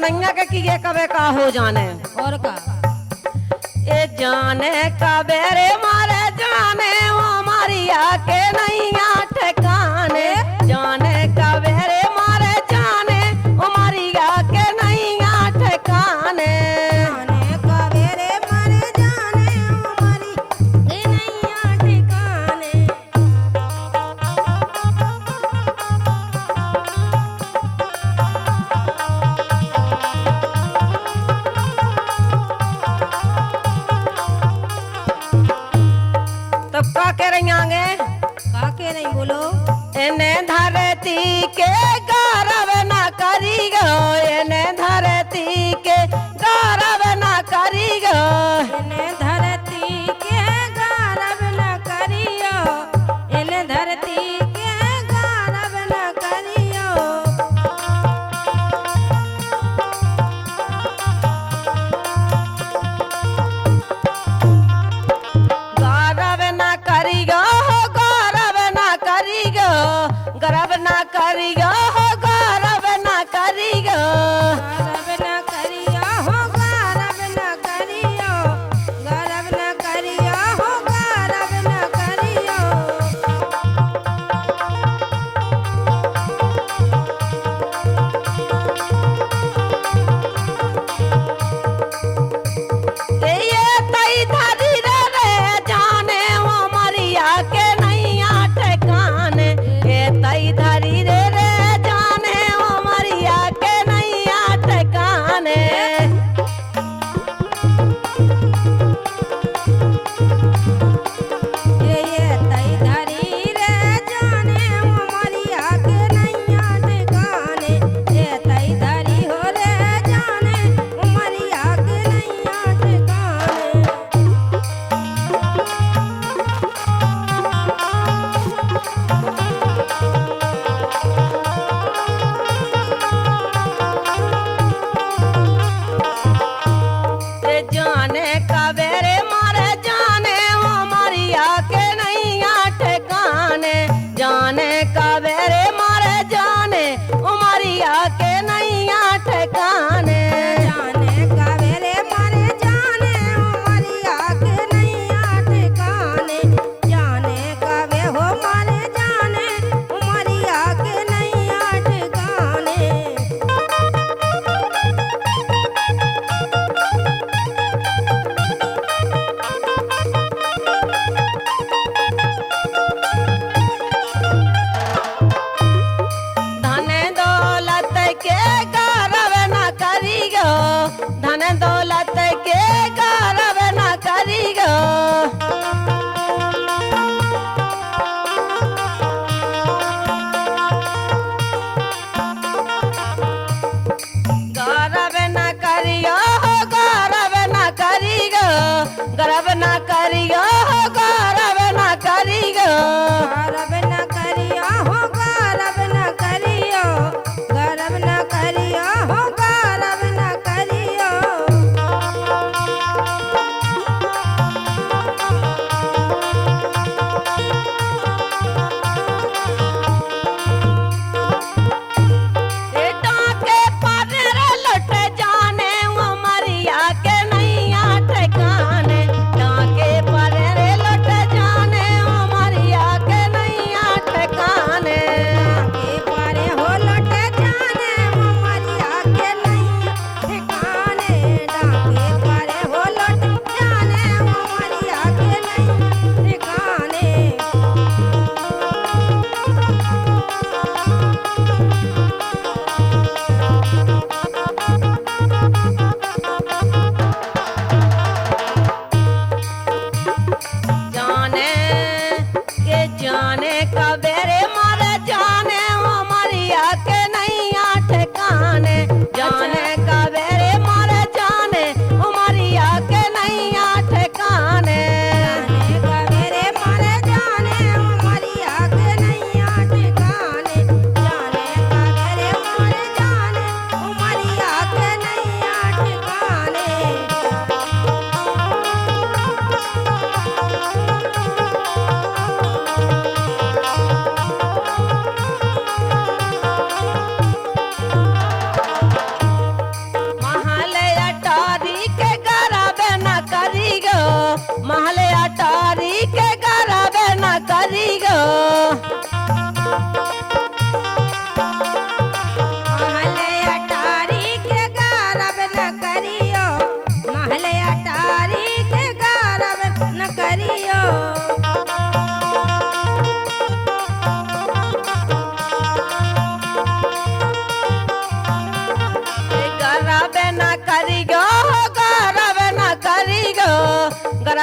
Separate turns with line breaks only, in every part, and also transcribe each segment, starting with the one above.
नैया के किए कबे का हो जाने
और का
ए जाने कबे रे मारे जाने वो मारिया के नैया ठिकाने जाने कबे रे मारे जाने वो मारिया के नैया ठिकाने
जाने कबे रे मारे जाने हमारी के नैया ठिकाने।
तब का कह रही आगे
का के नहीं बोलो
इन्हें धरती के गौरव न करी गो इन्हें धरती के गौरव न करी गो
इन्हें धरती के गौरव न करियो इन्हें धरती के गौरव न करियो।
गौरव न करी गो गौरव न करी गो गौरव न करी गो गौरव न करी गो
गौरव न करियो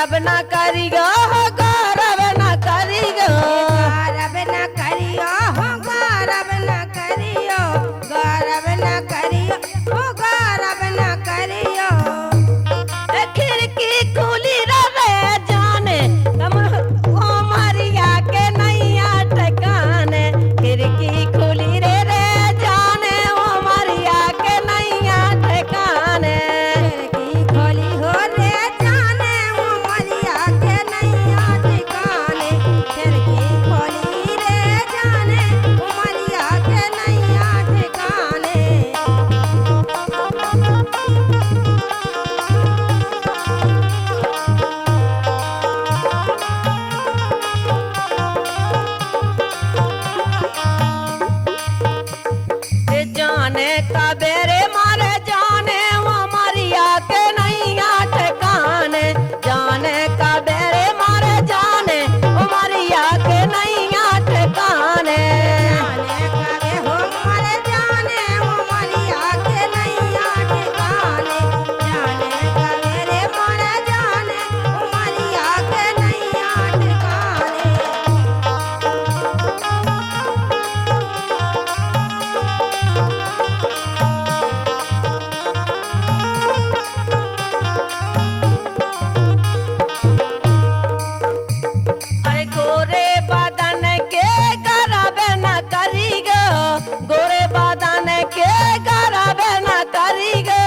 गौरव न करियो हो गौरव न करियो
गौरव न करियो हो गौरव न करियो गौरव न करियो हो गौरव न करियो
खिड़की खुली रहे जाने तम ओ मरिया के नैया ठिकाने खिड़की खुली रे जाने ओ मरिया के नैया ठिकाने
खिड़की खोली हो रे जाने वो मरिया के नैया ठिकाने खिड़की खोली रे जाने वो मरिया के नैया ठिकाने
जाने का बेरे मारे जाने वो मरिया के नैया ठिकाने जाने का बेरे मारे जाने वो मरिया के नैया ठिकाने
जाने कवे हो मर जाने वो मरिया के नैया ठिकाने जाने कवे रे मर जाने वो मरिया के नैया ठिकाने
अरे गोरे बदन के गरब न करिगो गोरे बदन के गरब न करिगो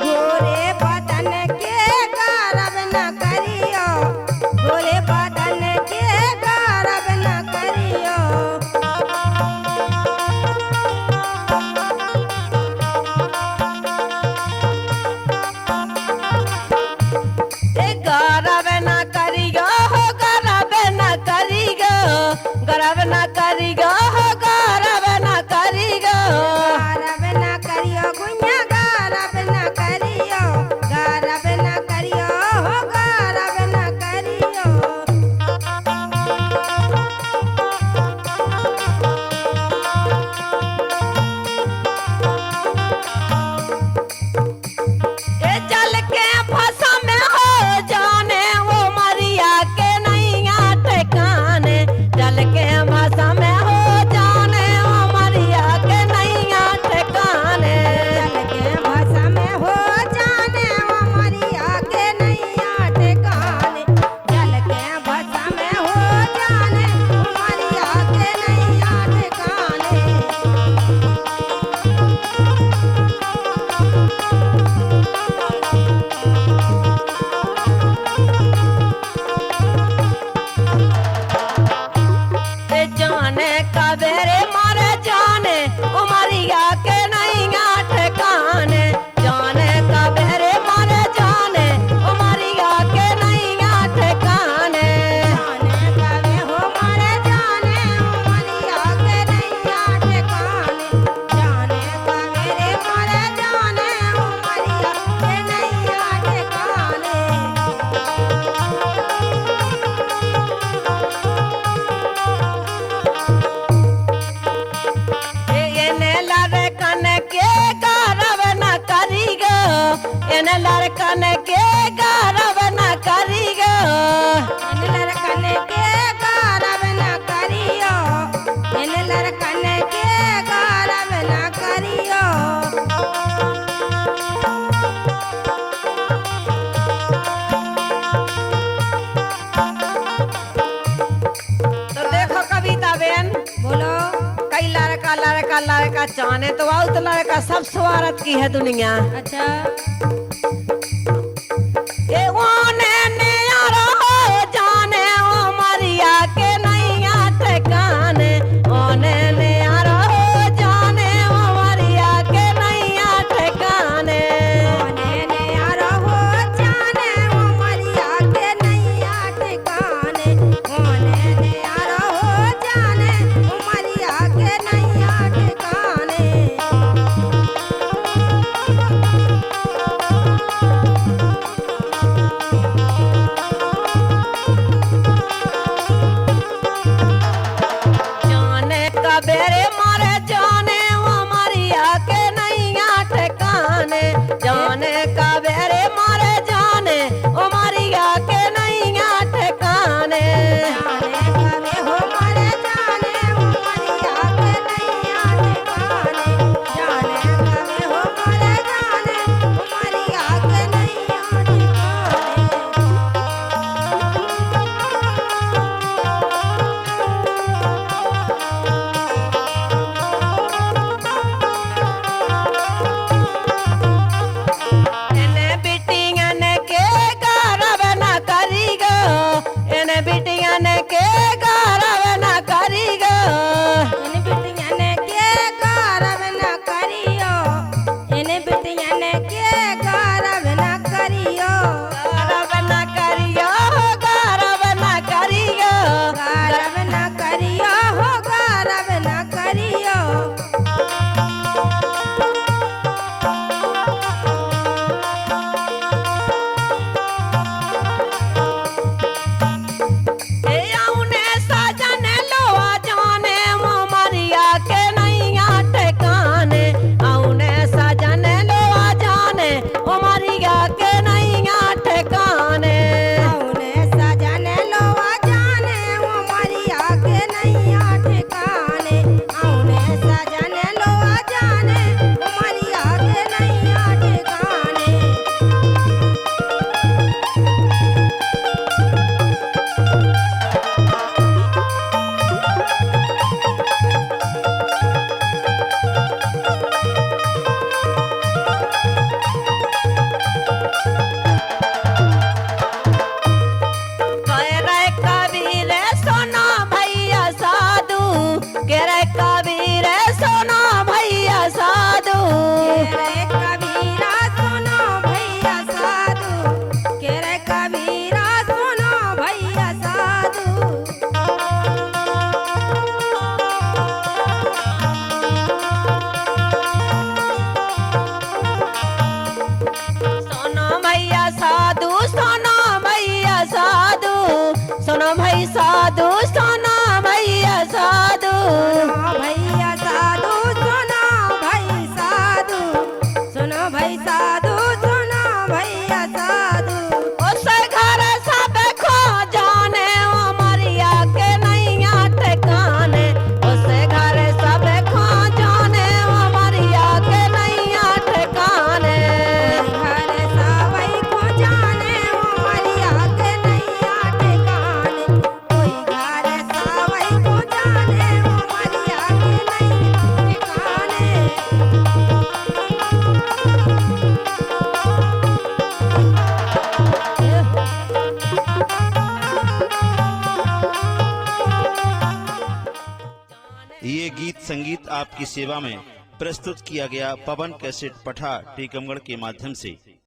गोरे बदन के गौरव न करियो गोरे बदन के गौरव न करियो
गरब न करिगो हो गरब न करिगो गरब न करिगो हो गरब न करिगो
गौरव न करियो गुंजा गौरव न करियो गौरव न करियो हो गौरव न करियो
ए जल के फसा में हो जाने वो मरिया के नैया ठिकाने जल के फसा में हो जाने वो मरिया के नैया ठिकाने
जल के भाषा में हो जाने वो मरिया के नैया ठिकाने जल के भाषा में हो जाने वो मरिया के नैया ठिकाने
ए जाने का बेरे मारे जाने ओ मरिया के नैया ठिकाने जाने का बेरे मारे जाने ओ मरिया के नैया ठिकाने
जाने कवे हो मर जाने वो मरिया के नैया ठिकाने जाने कवे रे मर जाने वो मरिया के नैया ठिकाने
एने लड़कन के गौरव न करिगो एने लड़कन के गौरव न करिगो
इन लड़कन के गौरव न करियो इन लड़कन के गौरव न करियो
तो देखो कविता बेन
बोलो
कई लड़का लड़का लड़का चाने तो आओ तो लड़का सब स्वार्थ की है दुनिया
अच्छा
ए ओने ने यारो हो जाने ओ मरिया के नैया ठिकाने ओने ने यारो हो जाने ओ मरिया के नैया ठिकाने
ओने ने यारो हो जाने वो मरिया के नैया ठिकाने ओने ने यारो हो जाने वो मरिया के नैया ठिकाने
जाने का बेरे मारे जाने ओ मारी सोना भैया साधु
भैया साधु सुना भाई साधु सुना भाई साधु सुना भैया साधु
उस घर सब खो जाने ओ मरिया के नैया ठिकाने उस घर सब खो जाने ओ मरिया के नैया ठिकाने
घर सावई को जाने वो मरिया के नैया ठिकाने कोई घर सावई को जाने वो मरिया के नैया ठिकाने
ये गीत संगीत आपकी सेवा में प्रस्तुत किया गया पवन कैसेट पठा टीकमगढ़ के माध्यम से।